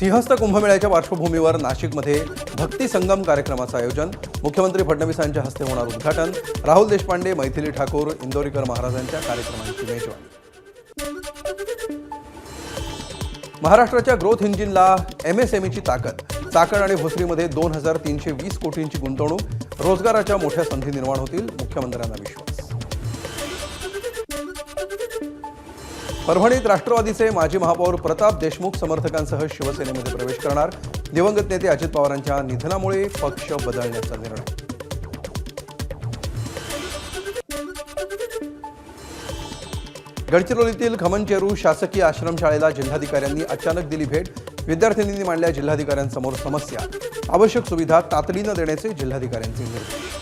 सिंहस्थ कुंभमेळ्याच्या पार्श्वभूमीवर नाशिकमध्ये भक्ती संगम कार्यक्रमाचं आयोजन। मुख्यमंत्री फडणवीसांच्या हस्ते होणार उद्घाटन। राहुल देशपांडे, मैथिली ठाकूर, इंदोरीकर महाराजांच्या कार्यक्रमांची मेजवानी। महाराष्ट्राच्या ग्रोथ इंजिनला एमएसएमईची ताकद। चाकण आणि भोसरीमध्ये 2320 कोटींची गुंतवणूक। रोजगाराच्या मोठ्या संधी निर्माण होतील, मुख्यमंत्र्यांना विश्वास। परभणीत राष्ट्रवादीचे माजी महापौर प्रताप देशमुख समर्थकांसह शिवसेनेमध्ये प्रवेश करणार। दिवंगत नेते अजित पवारांच्या निधनामुळे पक्ष बदलण्याचा निर्णय। गडचिरोलीतील खमनचेरू शासकीय आश्रमशाळेला जिल्हाधिकाऱ्यांनी अचानक दिली भेट। विद्यार्थिनींनी मांडल्या जिल्हाधिकाऱ्यांसमोर समस्या। आवश्यक सुविधा तातडीने देण्याचे जिल्हाधिकाऱ्यांचे निर्देश।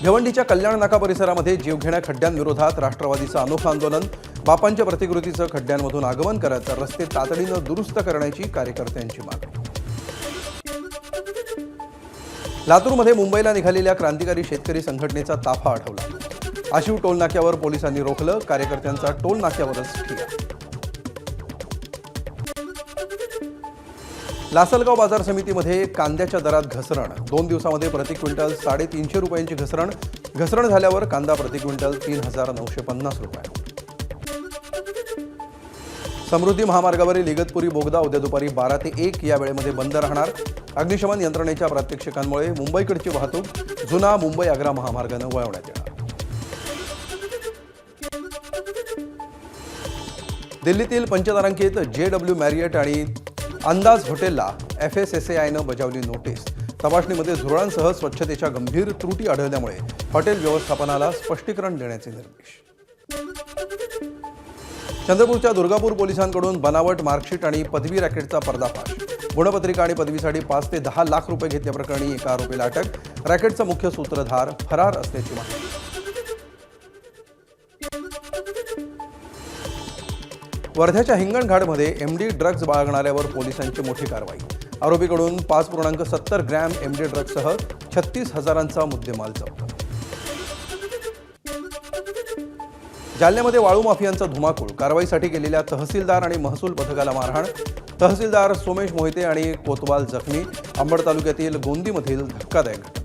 भिवंडीच्या कल्याण नाका परिसरामध्ये जीवघेण्या खड्ड्यांविरोधात राष्ट्रवादीचं अनोखं आंदोलन। बापांच्या प्रतिकृतीचं खड्ड्यांमधून आगमन करत रस्ते तातडीने दुरुस्त करण्याची कार्यकर्त्यांची मागणी। लातूरमध्ये मुंबईला निघालेल्या क्रांतिकारी शेतकरी संघटनेचा ताफा अडवला। आशिव टोल नाक्यावर पोलिसांनी रोखलं। कार्यकर्त्यांचा टोल नाक्यावरच ठिय्या। लासलगाव बाजार समितीमध्ये कांद्याच्या दरात घसरण। 2 दिवसांमध्ये प्रति क्विंटल 350 रुपयांची घसरण। घसरण झाल्यावर कांदा प्रति क्विंटल 3950 रुपये। समृद्धी महामार्गावरील इगतपुरी बोगदा उद्या दुपारी 12 ते 1 या वेळेमध्ये बंद राहणार। अग्निशमन यंत्रणेच्या प्रात्यक्षिकांमुळे मुंबईकडची वाहतूक जुना मुंबई आग्रा महामार्गाने वळवण्यात येणार। दिल्लीतील पंचतारांकित JW मॅरियट आणि अंदाज हॉटेलला FSSAIनं बजावली नोटीस। तपासणीमध्ये झुरळांसह स्वच्छतेच्या गंभीर त्रुटी आढळल्यामुळे हॉटेल व्यवस्थापनाला स्पष्टीकरण देण्याचे निर्देश। चंद्रपूरच्या दुर्गापूर पोलिसांकडून बनावट मार्कशीट आणि पदवी रॅकेटचा पर्दाफाश। गुणपत्रिका आणि पदवीसाठी 5 ते 10 लाख रुपये घेतल्याप्रकरणी एका आरोपीला अटक। रॅकेटचा मुख्य सूत्रधार फरार असल्याची माहिती। वर्ध्याच्या हिंगणघाटमध्ये MD ड्रग्ज बाळगणाऱ्यावर पोलिसांची मोठी कारवाई। आरोपीकडून 5.70 ग्रॅम MD ड्रग्जसह 36,000चा मुद्देमाल जप्त। जालन्यामध्ये वाळू माफियांचा धुमाकूळ। कारवाईसाठी गेलेल्या तहसीलदार आणि महसूल पथकाला मारहाण। तहसीलदार सोमेश मोहिते आणि कोतवाल जखमी। अंबड तालुक्यातील गोंदीमधील धक्कादायक घटना।